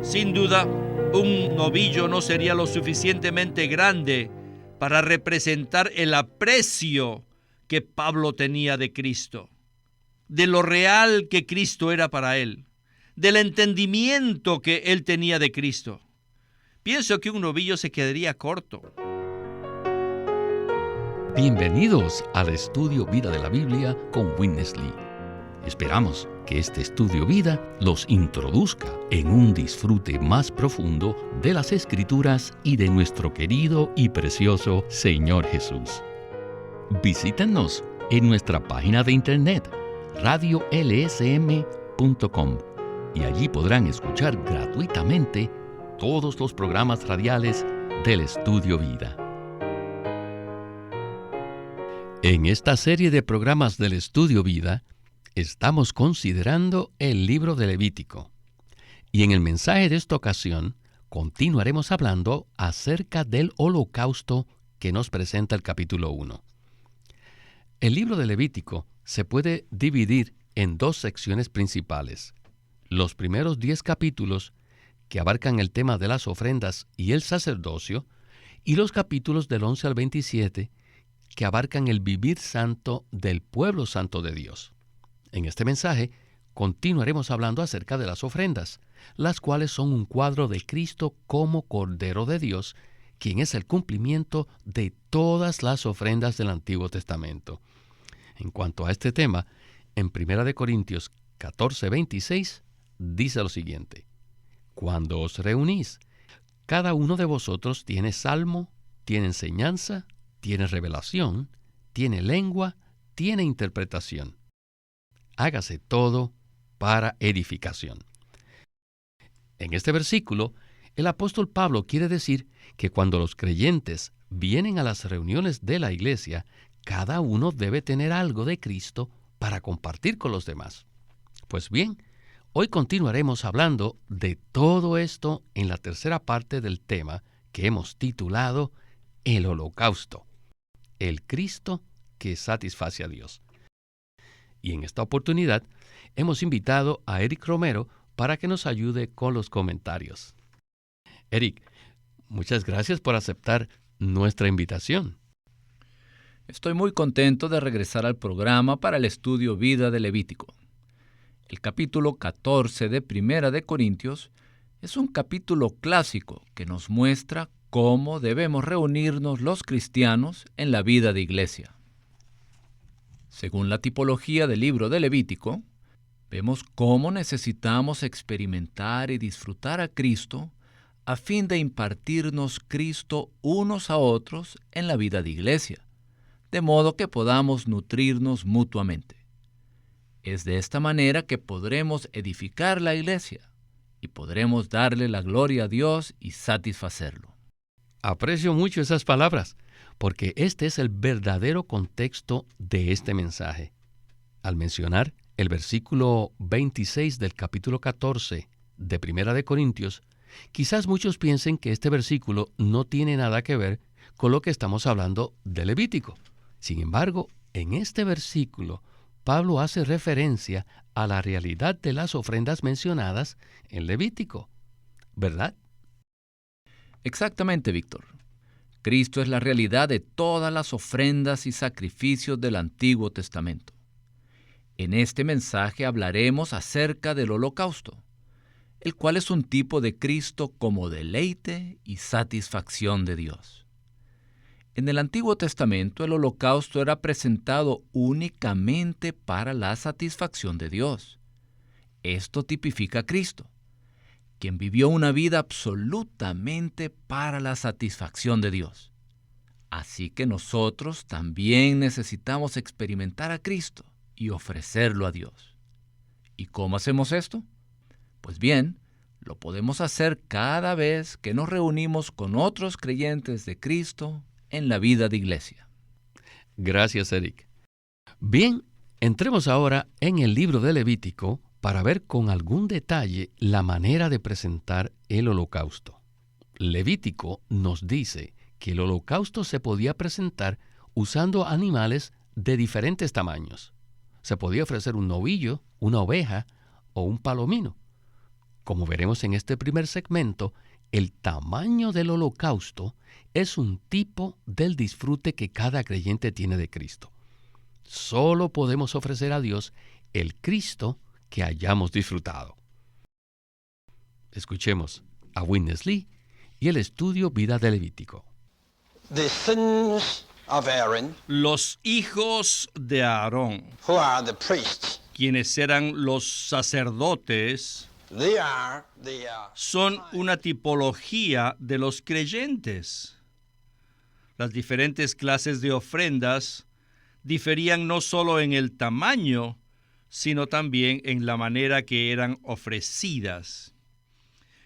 Sin duda, un novillo no sería lo suficientemente grande para representar el aprecio que Pablo tenía de Cristo, de lo real que Cristo era para él, del entendimiento que él tenía de Cristo. Pienso que un novillo se quedaría corto. Bienvenidos al estudio Vida de la Biblia con Witness Lee. Esperamos que este estudio vida los introduzca en un disfrute más profundo de las Escrituras y de nuestro querido y precioso Señor Jesús. Visítenos en nuestra página de internet radiolsm.com y allí podrán escuchar gratuitamente todos los programas radiales del Estudio Vida. En esta serie de programas del Estudio Vida, estamos considerando el libro de Levítico. Y en el mensaje de esta ocasión, continuaremos hablando acerca del holocausto que nos presenta el capítulo 1. El libro de Levítico se puede dividir en dos secciones principales. Los primeros 10 capítulos, que abarcan el tema de las ofrendas y el sacerdocio, y los capítulos del 11 al 27, que abarcan el vivir santo del pueblo santo de Dios. En este mensaje continuaremos hablando acerca de las ofrendas, las cuales son un cuadro de Cristo como Cordero de Dios, quien es el cumplimiento de todas las ofrendas del Antiguo Testamento. En cuanto a este tema, en 1 Corintios 14:26 dice lo siguiente: Cuando os reunís, cada uno de vosotros tiene salmo, tiene enseñanza, tiene revelación, tiene lengua, tiene interpretación. Hágase todo para edificación. En este versículo, el apóstol Pablo quiere decir que cuando los creyentes vienen a las reuniones de la iglesia, cada uno debe tener algo de Cristo para compartir con los demás. Pues bien, hoy continuaremos hablando de todo esto en la tercera parte del tema que hemos titulado El Holocausto, el Cristo que satisface a Dios. Y en esta oportunidad hemos invitado a Eric Romero para que nos ayude con los comentarios. Eric, muchas gracias por aceptar nuestra invitación. Estoy muy contento de regresar al programa para el estudio Vida de Levítico. El capítulo 14 de Primera de Corintios es un capítulo clásico que nos muestra cómo debemos reunirnos los cristianos en la vida de iglesia. Según la tipología del libro de Levítico, vemos cómo necesitamos experimentar y disfrutar a Cristo a fin de impartirnos Cristo unos a otros en la vida de iglesia, de modo que podamos nutrirnos mutuamente. Es de esta manera que podremos edificar la iglesia y podremos darle la gloria a Dios y satisfacerlo. Aprecio mucho esas palabras, porque este es el verdadero contexto de este mensaje. Al mencionar el versículo 26 del capítulo 14 de Primera de Corintios, quizás muchos piensen que este versículo no tiene nada que ver con lo que estamos hablando de Levítico. Sin embargo, en este versículo, Pablo hace referencia a la realidad de las ofrendas mencionadas en Levítico, ¿verdad? Exactamente, Víctor. Cristo es la realidad de todas las ofrendas y sacrificios del Antiguo Testamento. En este mensaje hablaremos acerca del holocausto, el cual es un tipo de Cristo como deleite y satisfacción de Dios. En el Antiguo Testamento, el holocausto era presentado únicamente para la satisfacción de Dios. Esto tipifica a Cristo, quien vivió una vida absolutamente para la satisfacción de Dios. Así que nosotros también necesitamos experimentar a Cristo y ofrecerlo a Dios. ¿Y cómo hacemos esto? Pues bien, lo podemos hacer cada vez que nos reunimos con otros creyentes de Cristo en la vida de iglesia. Gracias, Eric. Bien, entremos ahora en el libro de Levítico para ver con algún detalle la manera de presentar el holocausto. Levítico nos dice que el holocausto se podía presentar usando animales de diferentes tamaños. Se podía ofrecer un novillo, una oveja o un palomino. Como veremos en este primer segmento, el tamaño del holocausto es un tipo del disfrute que cada creyente tiene de Cristo. Solo podemos ofrecer a Dios el Cristo que hayamos disfrutado. Escuchemos a Witness Lee y el estudio Vida de Levítico. The sons of Aaron, Los hijos de Aarón, who are the priests, quienes eran los sacerdotes, they are the son una tipología de los creyentes. Las diferentes clases de ofrendas diferían no solo en el tamaño, sino también en la manera que eran ofrecidas.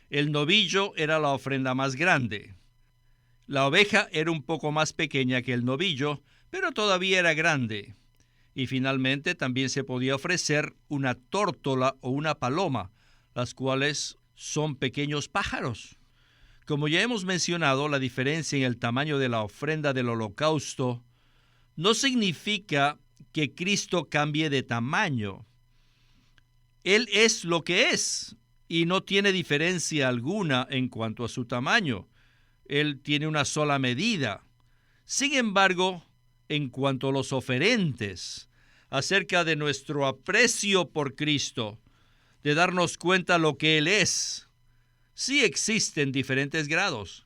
El novillo era la ofrenda más grande. La oveja era un poco más pequeña que el novillo, pero todavía era grande. Y finalmente también se podía ofrecer una tórtola o una paloma, las cuales son pequeños pájaros. Como ya hemos mencionado, la diferencia en el tamaño de la ofrenda del holocausto no significa que Cristo cambie de tamaño. Él es lo que es y no tiene diferencia alguna en cuanto a su tamaño. Él tiene una sola medida. Sin embargo, en cuanto a los oferentes, acerca de nuestro aprecio por Cristo, de darnos cuenta lo que Él es, sí existen diferentes grados.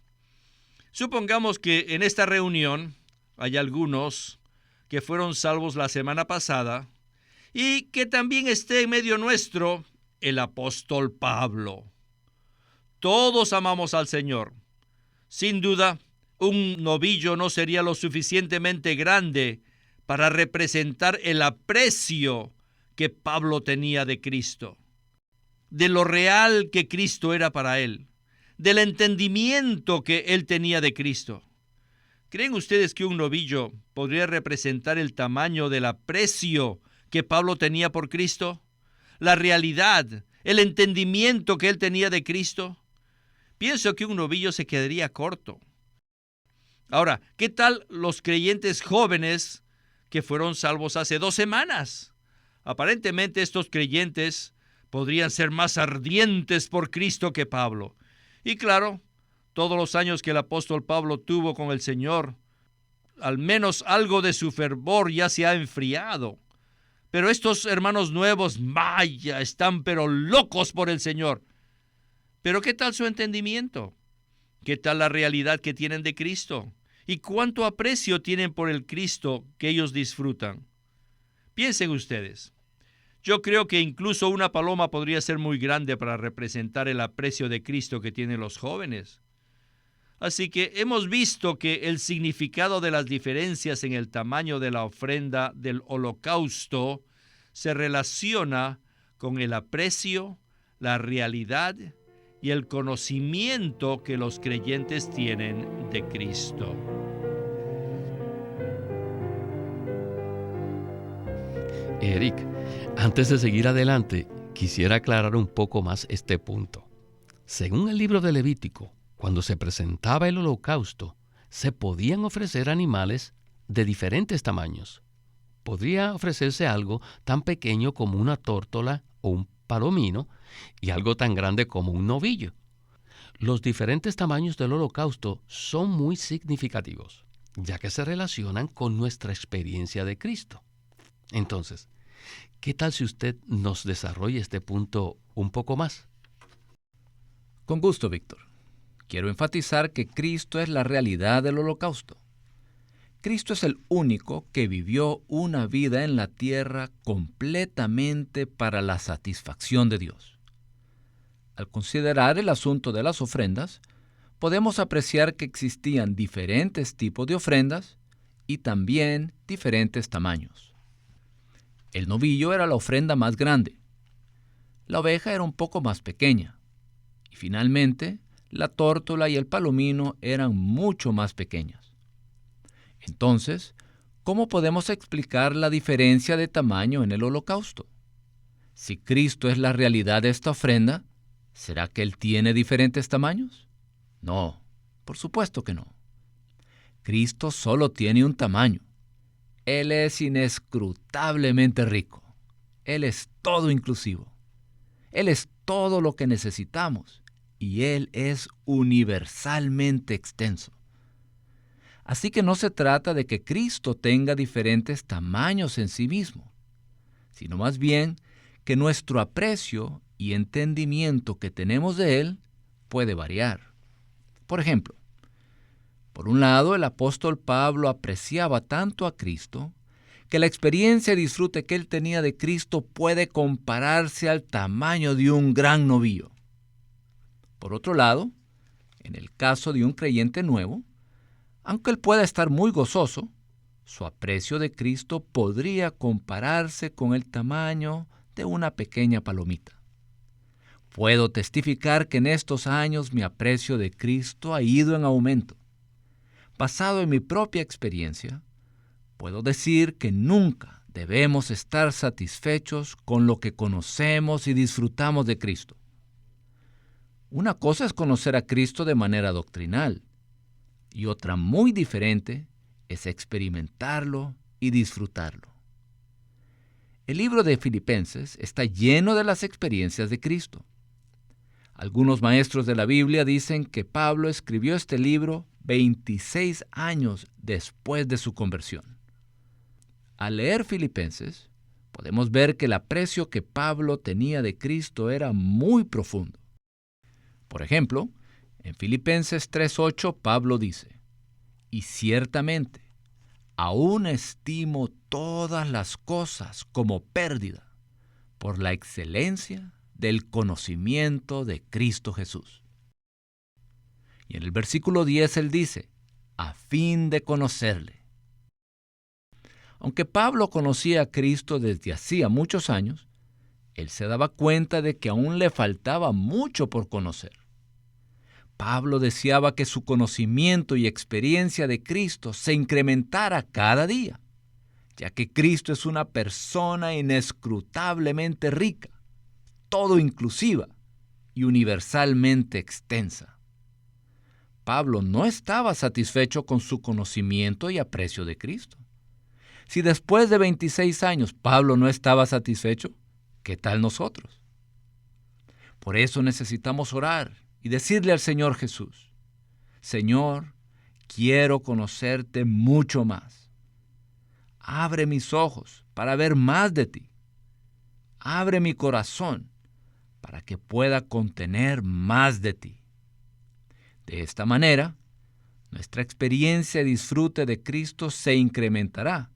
Supongamos que en esta reunión hay algunos que fueron salvos la semana pasada y que también esté en medio nuestro el apóstol Pablo. Todos amamos al Señor. Sin duda, un novillo no sería lo suficientemente grande para representar el aprecio que Pablo tenía de Cristo, de lo real que Cristo era para él, del entendimiento que él tenía de Cristo. ¿Creen ustedes que un novillo podría representar el tamaño del aprecio que Pablo tenía por Cristo? ¿La realidad, el entendimiento que él tenía de Cristo? Pienso que un novillo se quedaría corto. Ahora, ¿qué tal los creyentes jóvenes que fueron salvos hace 2 semanas? Aparentemente estos creyentes podrían ser más ardientes por Cristo que Pablo. Y claro, todos los años que el apóstol Pablo tuvo con el Señor, al menos algo de su fervor ya se ha enfriado. Pero estos hermanos nuevos, vaya, están pero locos por el Señor. Pero ¿qué tal su entendimiento? ¿Qué tal la realidad que tienen de Cristo? ¿Y cuánto aprecio tienen por el Cristo que ellos disfrutan? Piensen ustedes. Yo creo que incluso una paloma podría ser muy grande para representar el aprecio de Cristo que tienen los jóvenes. Así que hemos visto que el significado de las diferencias en el tamaño de la ofrenda del holocausto se relaciona con el aprecio, la realidad y el conocimiento que los creyentes tienen de Cristo. Eric, antes de seguir adelante, quisiera aclarar un poco más este punto. Según el libro de Levítico, cuando se presentaba el holocausto, se podían ofrecer animales de diferentes tamaños. Podría ofrecerse algo tan pequeño como una tórtola o un palomino y algo tan grande como un novillo. Los diferentes tamaños del holocausto son muy significativos, ya que se relacionan con nuestra experiencia de Cristo. Entonces, ¿qué tal si usted nos desarrolla este punto un poco más? Con gusto, Víctor. Quiero enfatizar que Cristo es la realidad del holocausto. Cristo es el único que vivió una vida en la tierra completamente para la satisfacción de Dios. Al considerar el asunto de las ofrendas, podemos apreciar que existían diferentes tipos de ofrendas y también diferentes tamaños. El novillo era la ofrenda más grande. La oveja era un poco más pequeña. Y finalmente, la tórtola y el palomino eran mucho más pequeñas. Entonces, ¿cómo podemos explicar la diferencia de tamaño en el holocausto? Si Cristo es la realidad de esta ofrenda, ¿será que Él tiene diferentes tamaños? No, por supuesto que no. Cristo solo tiene un tamaño. Él es inescrutablemente rico. Él es todo inclusivo. Él es todo lo que necesitamos y Él es universalmente extenso. Así que no se trata de que Cristo tenga diferentes tamaños en sí mismo, sino más bien que nuestro aprecio y entendimiento que tenemos de Él puede variar. Por ejemplo, por un lado, el apóstol Pablo apreciaba tanto a Cristo que la experiencia y disfrute que él tenía de Cristo puede compararse al tamaño de un gran novillo. Por otro lado, en el caso de un creyente nuevo, aunque él pueda estar muy gozoso, su aprecio de Cristo podría compararse con el tamaño de una pequeña palomita. Puedo testificar que en estos años mi aprecio de Cristo ha ido en aumento. Basado en mi propia experiencia, puedo decir que nunca debemos estar satisfechos con lo que conocemos y disfrutamos de Cristo. Una cosa es conocer a Cristo de manera doctrinal, y otra muy diferente es experimentarlo y disfrutarlo. El libro de Filipenses está lleno de las experiencias de Cristo. Algunos maestros de la Biblia dicen que Pablo escribió este libro 26 años después de su conversión. Al leer Filipenses, podemos ver que el aprecio que Pablo tenía de Cristo era muy profundo. Por ejemplo, en Filipenses 3:8, Pablo dice: «Y ciertamente, aún estimo todas las cosas como pérdida por la excelencia del conocimiento de Cristo Jesús». Y en el versículo 10 él dice: «a fin de conocerle». Aunque Pablo conocía a Cristo desde hacía muchos años, él se daba cuenta de que aún le faltaba mucho por conocer. Pablo deseaba que su conocimiento y experiencia de Cristo se incrementara cada día, ya que Cristo es una persona inescrutablemente rica, todo inclusiva y universalmente extensa. Pablo no estaba satisfecho con su conocimiento y aprecio de Cristo. Si después de 26 años Pablo no estaba satisfecho, ¿qué tal nosotros? Por eso necesitamos orar y decirle al Señor Jesús: «Señor, quiero conocerte mucho más. Abre mis ojos para ver más de ti. Abre mi corazón para que pueda contener más de ti». De esta manera, nuestra experiencia y disfrute de Cristo se incrementará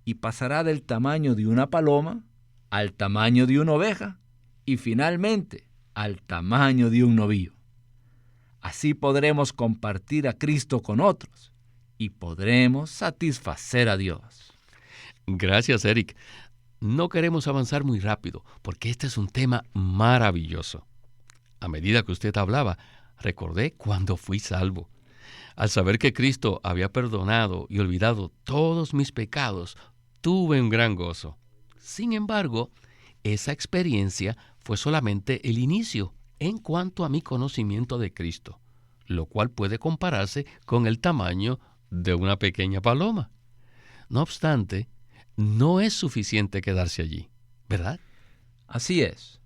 y pasará del tamaño de una paloma al tamaño de una oveja y finalmente al tamaño de un novillo. Así podremos compartir a Cristo con otros y podremos satisfacer a Dios. Gracias, Eric. No queremos avanzar muy rápido, porque este es un tema maravilloso. A medida que usted hablaba, recordé cuando fui salvo. Al saber que Cristo había perdonado y olvidado todos mis pecados, tuve un gran gozo. Sin embargo, esa experiencia fue solamente el inicio en cuanto a mi conocimiento de Cristo, lo cual puede compararse con el tamaño de una pequeña paloma. No obstante, no es suficiente quedarse allí, ¿verdad? Así es.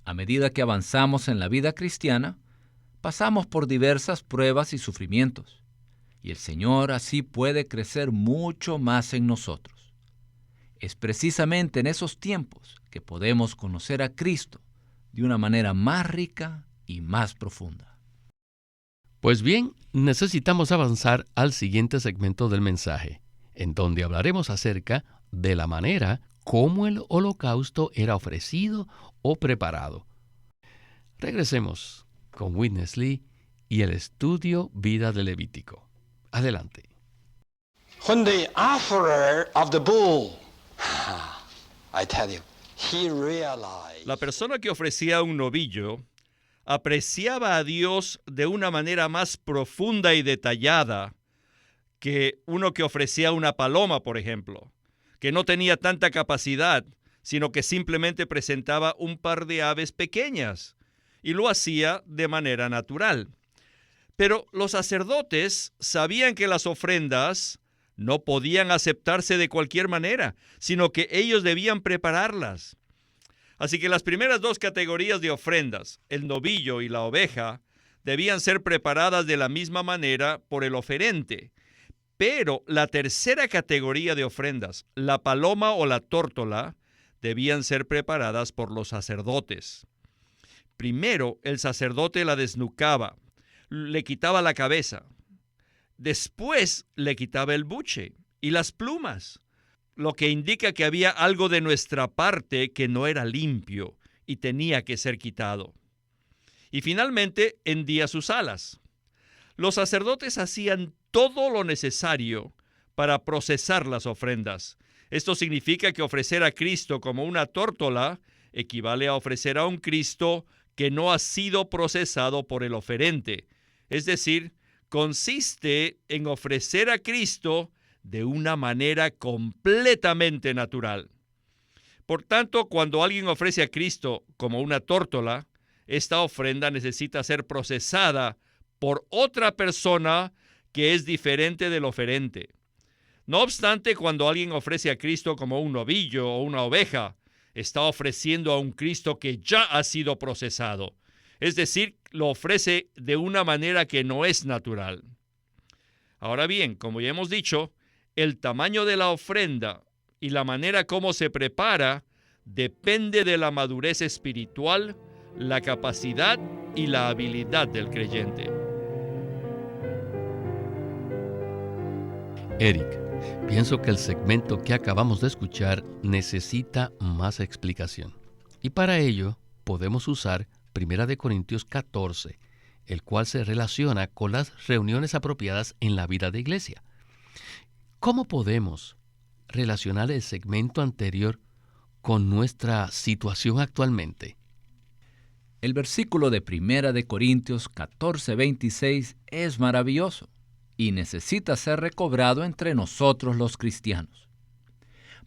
A medida que avanzamos en la vida cristiana, pasamos por diversas pruebas y sufrimientos, y el Señor así puede crecer mucho más en nosotros. Es precisamente en esos tiempos que podemos conocer a Cristo de una manera más rica y más profunda. Pues bien, necesitamos avanzar al siguiente segmento del mensaje, en donde hablaremos acerca de la manera como el holocausto era ofrecido o preparado. Regresemos con Witness Lee y el estudio Vida de Levítico. Adelante. When the offerer of the bull, I tell you, he realized La persona que ofrecía un novillo apreciaba a Dios de una manera más profunda y detallada que uno que ofrecía una paloma, por ejemplo, que no tenía tanta capacidad, sino que simplemente presentaba un par de aves pequeñas y lo hacía de manera natural. Pero los sacerdotes sabían que las ofrendas no podían aceptarse de cualquier manera, sino que ellos debían prepararlas. Así que las primeras dos categorías de ofrendas, el novillo y la oveja, debían ser preparadas de la misma manera por el oferente. Pero la tercera categoría de ofrendas, la paloma o la tórtola, debían ser preparadas por los sacerdotes. Primero, el sacerdote la desnucaba, le quitaba la cabeza. Después le quitaba el buche y las plumas, lo que indica que había algo de nuestra parte que no era limpio y tenía que ser quitado. Y finalmente hendía sus alas. Los sacerdotes hacían todo lo necesario para procesar las ofrendas. Esto significa que ofrecer a Cristo como una tórtola equivale a ofrecer a un Cristo que no ha sido procesado por el oferente. Es decir, consiste en ofrecer a Cristo de una manera completamente natural. Por tanto, cuando alguien ofrece a Cristo como una tórtola, esta ofrenda necesita ser procesada por otra persona que es diferente del oferente. No obstante, cuando alguien ofrece a Cristo como un novillo o una oveja, está ofreciendo a un Cristo que ya ha sido procesado. Es decir, lo ofrece de una manera que no es natural. Ahora bien, como ya hemos dicho, el tamaño de la ofrenda y la manera como se prepara depende de la madurez espiritual, la capacidad y la habilidad del creyente. Eric, pienso que el segmento que acabamos de escuchar necesita más explicación. Y para ello podemos usar 1 Corintios 14, el cual se relaciona con las reuniones apropiadas en la vida de iglesia. ¿Cómo podemos relacionar el segmento anterior con nuestra situación actualmente? El versículo de 1 Corintios 14:26 es maravilloso y necesita ser recobrado entre nosotros los cristianos.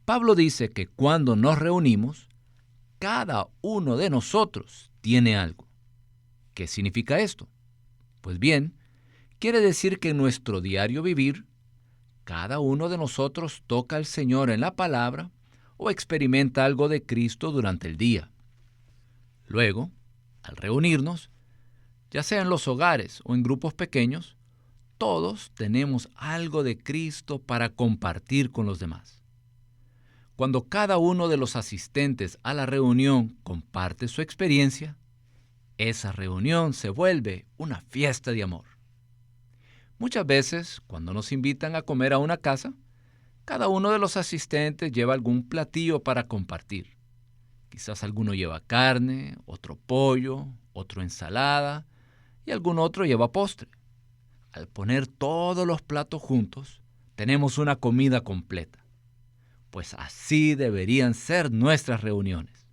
Pablo dice que cuando nos reunimos, cada uno de nosotros tiene algo. ¿Qué significa esto? Pues bien, quiere decir que en nuestro diario vivir, cada uno de nosotros toca al Señor en la palabra o experimenta algo de Cristo durante el día. Luego, al reunirnos, ya sea en los hogares o en grupos pequeños, todos tenemos algo de Cristo para compartir con los demás. Cuando cada uno de los asistentes a la reunión comparte su experiencia, esa reunión se vuelve una fiesta de amor. Muchas veces, cuando nos invitan a comer a una casa, cada uno de los asistentes lleva algún platillo para compartir. Quizás alguno lleva carne, otro pollo, otro ensalada y algún otro lleva postre. Al poner todos los platos juntos, tenemos una comida completa. Pues así deberían ser nuestras reuniones.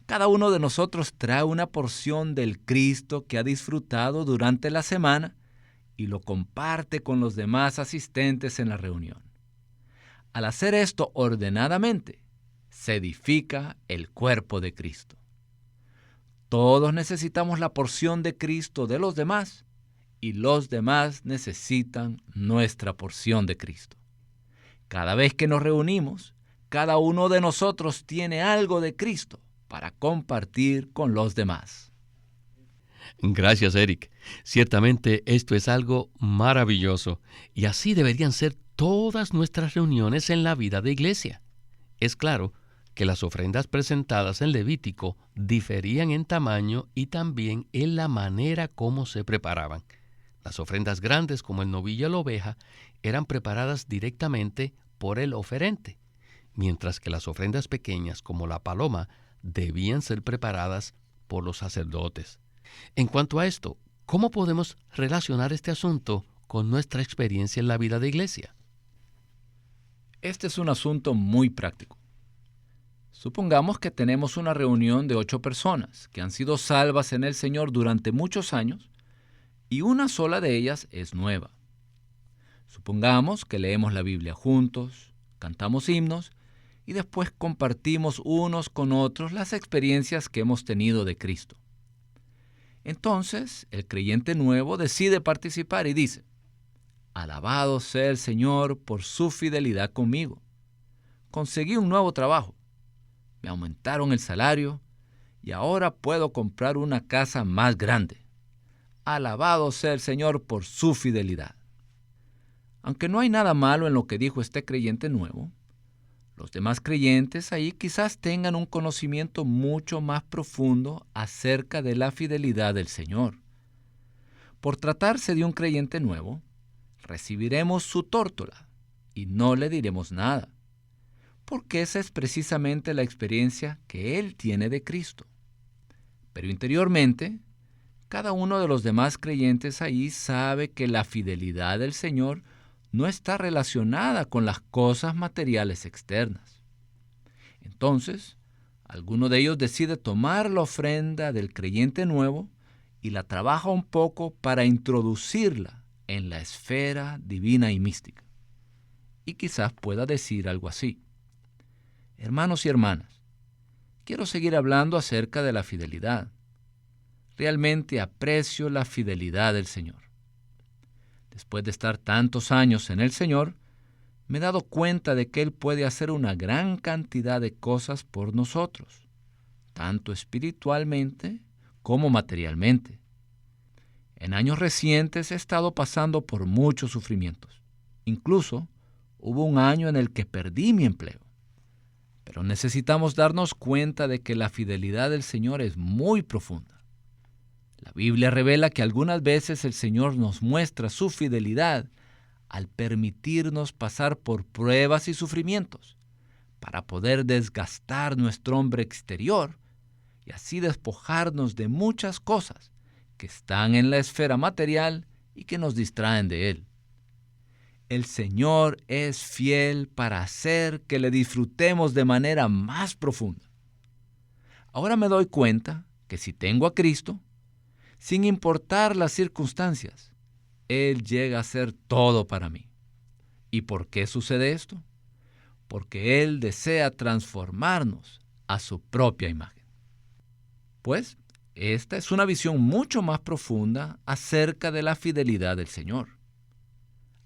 Cada uno de nosotros trae una porción del Cristo que ha disfrutado durante la semana y lo comparte con los demás asistentes en la reunión. Al hacer esto ordenadamente, se edifica el cuerpo de Cristo. Todos necesitamos la porción de Cristo de los demás y los demás necesitan nuestra porción de Cristo. Cada vez que nos reunimos, cada uno de nosotros tiene algo de Cristo para compartir con los demás. Gracias, Eric. Ciertamente esto es algo maravilloso y así deberían ser todas nuestras reuniones en la vida de iglesia. Es claro que las ofrendas presentadas en Levítico diferían en tamaño y también en la manera como se preparaban. Las ofrendas grandes como el novillo y la oveja eran preparadas directamente por el oferente, mientras que las ofrendas pequeñas como la paloma debían ser preparadas por los sacerdotes. En cuanto a esto, ¿cómo podemos relacionar este asunto con nuestra experiencia en la vida de iglesia? Este es un asunto muy práctico. Supongamos que tenemos una reunión de 8 personas que han sido salvas en el Señor durante muchos años y una sola de ellas es nueva. Supongamos que leemos la Biblia juntos, cantamos himnos y después compartimos unos con otros las experiencias que hemos tenido de Cristo. Entonces, el creyente nuevo decide participar y dice: «Alabado sea el Señor por su fidelidad conmigo. Conseguí un nuevo trabajo. me aumentaron el salario y ahora puedo comprar una casa más grande. Alabado sea el Señor por su fidelidad. Aunque no hay nada malo en lo que dijo este creyente nuevo, los demás creyentes ahí quizás tengan un conocimiento mucho más profundo acerca de la fidelidad del Señor. Por tratarse de un creyente nuevo, recibiremos su tórtola y no le diremos nada, porque esa es precisamente la experiencia que él tiene de Cristo. Pero interiormente, cada uno de los demás creyentes ahí sabe que la fidelidad del Señor no está relacionada con las cosas materiales externas. Entonces, alguno de ellos decide tomar la ofrenda del creyente nuevo y la trabaja un poco para introducirla en la esfera divina y mística. Y quizás pueda decir algo así: hermanos y hermanas, quiero seguir hablando acerca de la fidelidad. Realmente aprecio la fidelidad del Señor. Después de estar tantos años en el Señor, me he dado cuenta de que Él puede hacer una gran cantidad de cosas por nosotros, tanto espiritualmente como materialmente. En años recientes he estado pasando por muchos sufrimientos. Incluso hubo un año en el que perdí mi empleo. Pero necesitamos darnos cuenta de que la fidelidad del Señor es muy profunda. La Biblia revela que algunas veces el Señor nos muestra su fidelidad al permitirnos pasar por pruebas y sufrimientos para poder desgastar nuestro hombre exterior y así despojarnos de muchas cosas que están en la esfera material y que nos distraen de Él. El Señor es fiel para hacer que le disfrutemos de manera más profunda. Ahora me doy cuenta que si tengo a Cristo, sin importar las circunstancias, Él llega a ser todo para mí. ¿Y por qué sucede esto? Porque Él desea transformarnos a su propia imagen. Pues, esta es una visión mucho más profunda acerca de la fidelidad del Señor.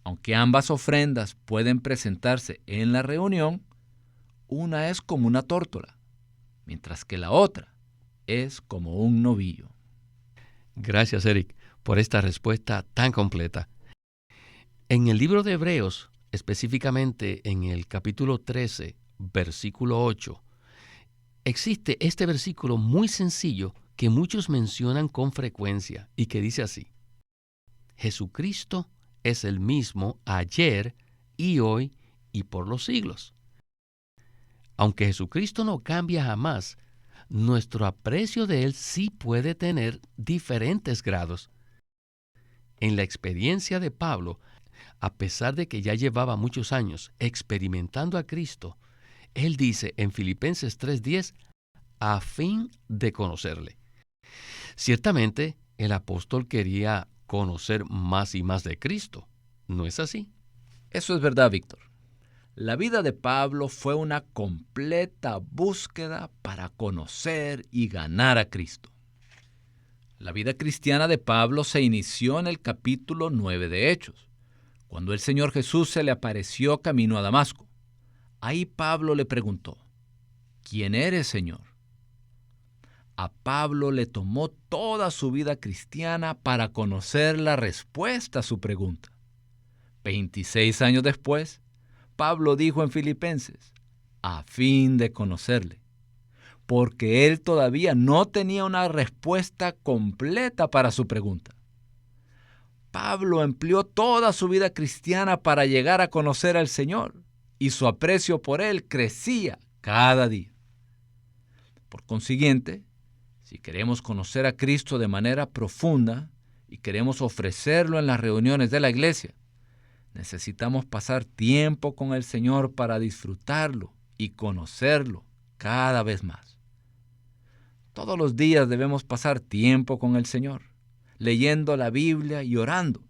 Aunque ambas ofrendas pueden presentarse en la reunión, una es como una tórtola, mientras que la otra es como un novillo. Gracias, Eric, por esta respuesta tan completa. En el libro de Hebreos, específicamente en el capítulo 13, versículo 8, existe este versículo muy sencillo que muchos mencionan con frecuencia y que dice así: Jesucristo es el mismo ayer y hoy y por los siglos. Aunque Jesucristo no cambia jamás, nuestro aprecio de Él sí puede tener diferentes grados. En la experiencia de Pablo, a pesar de que ya llevaba muchos años experimentando a Cristo, él dice en Filipenses 3:10, a fin de conocerle. Ciertamente, el apóstol quería conocer más y más de Cristo, ¿no es así? Eso es verdad, Víctor. La vida de Pablo fue una completa búsqueda para conocer y ganar a Cristo. La vida cristiana de Pablo se inició en el capítulo 9 de Hechos, cuando el Señor Jesús se le apareció camino a Damasco. Ahí Pablo le preguntó: ¿quién eres, Señor? A Pablo le tomó toda su vida cristiana para conocer la respuesta a su pregunta. 26 años después, Pablo dijo en Filipenses, a fin de conocerle, porque él todavía no tenía una respuesta completa para su pregunta. Pablo empleó toda su vida cristiana para llegar a conocer al Señor, y su aprecio por Él crecía cada día. Por consiguiente, si queremos conocer a Cristo de manera profunda y queremos ofrecerlo en las reuniones de la iglesia, necesitamos pasar tiempo con el Señor para disfrutarlo y conocerlo cada vez más. Todos los días debemos pasar tiempo con el Señor, leyendo la Biblia y orando,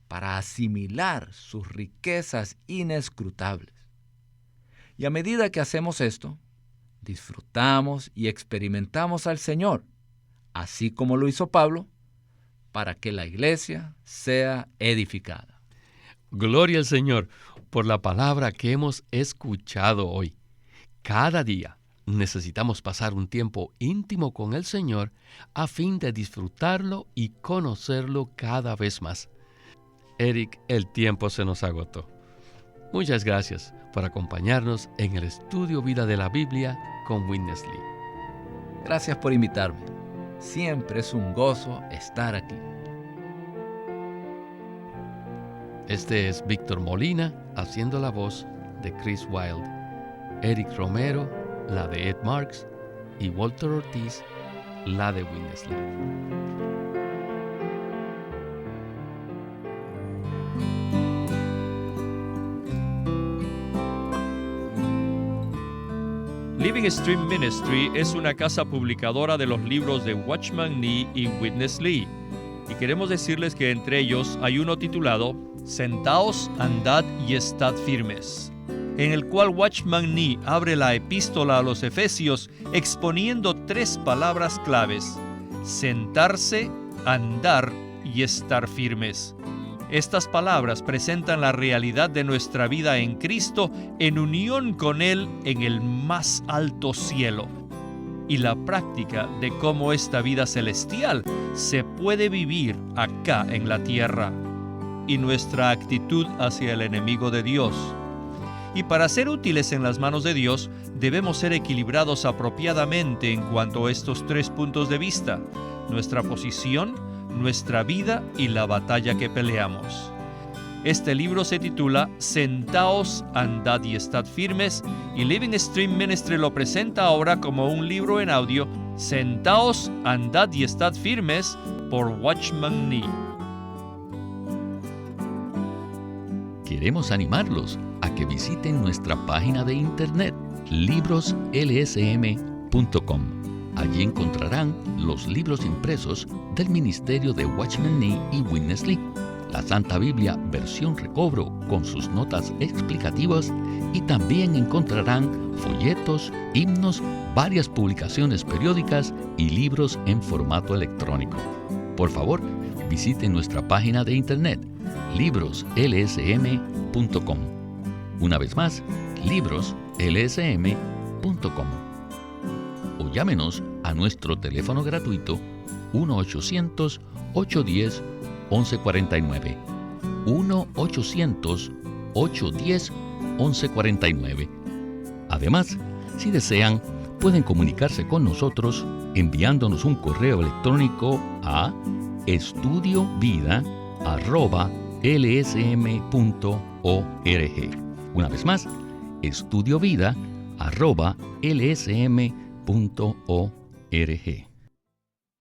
para asimilar sus riquezas inescrutables. Y a medida que hacemos esto, disfrutamos y experimentamos al Señor, así como lo hizo Pablo, para que la iglesia sea edificada. Gloria al Señor por la palabra que hemos escuchado hoy. Cada día necesitamos pasar un tiempo íntimo con el Señor a fin de disfrutarlo y conocerlo cada vez más. Eric, el tiempo se nos agotó. Muchas gracias por acompañarnos en el estudio Vida de la Biblia con Witness Lee. Gracias por invitarme. Siempre es un gozo estar aquí. Este es Víctor Molina haciendo la voz de Chris Wilde, Eric Romero la de Ed Marks y Walter Ortiz la de Witness Lee. Living Stream Ministry es una casa publicadora de los libros de Watchman Nee y Witness Lee. Y queremos decirles que entre ellos hay uno titulado Sentaos, andad y estad firmes, en el cual Watchman Nee abre la epístola a los Efesios exponiendo 3 palabras claves: sentarse, andar y estar firmes. Estas palabras presentan la realidad de nuestra vida en Cristo en unión con Él en el más alto cielo, y la práctica de cómo esta vida celestial se puede vivir acá en la tierra, y nuestra actitud hacia el enemigo de Dios. Y para ser útiles en las manos de Dios, debemos ser equilibrados apropiadamente en cuanto a estos 3 puntos de vista: nuestra posición, nuestra vida y la batalla que peleamos. Este libro se titula Sentaos, andad y estad firmes, y Living Stream Ministry lo presenta ahora como un libro en audio, Sentaos, andad y estad firmes, por Watchman Nee. Queremos animarlos a que visiten nuestra página de internet, libroslsm.com. Allí encontrarán los libros impresos del ministerio de Watchman Nee y Witness Lee, la Santa Biblia versión recobro con sus notas explicativas, y también encontrarán folletos, himnos, varias publicaciones periódicas y libros en formato electrónico. Por favor, visiten nuestra página de internet, libroslsm.com. Una vez más, libroslsm.com. O llámenos a nuestro teléfono gratuito 1-800-810-1149. 1-800-810-1149. Además, si desean, pueden comunicarse con nosotros enviándonos un correo electrónico a estudiovida@lsm.org. Una vez más, estudiovida@lsm.org.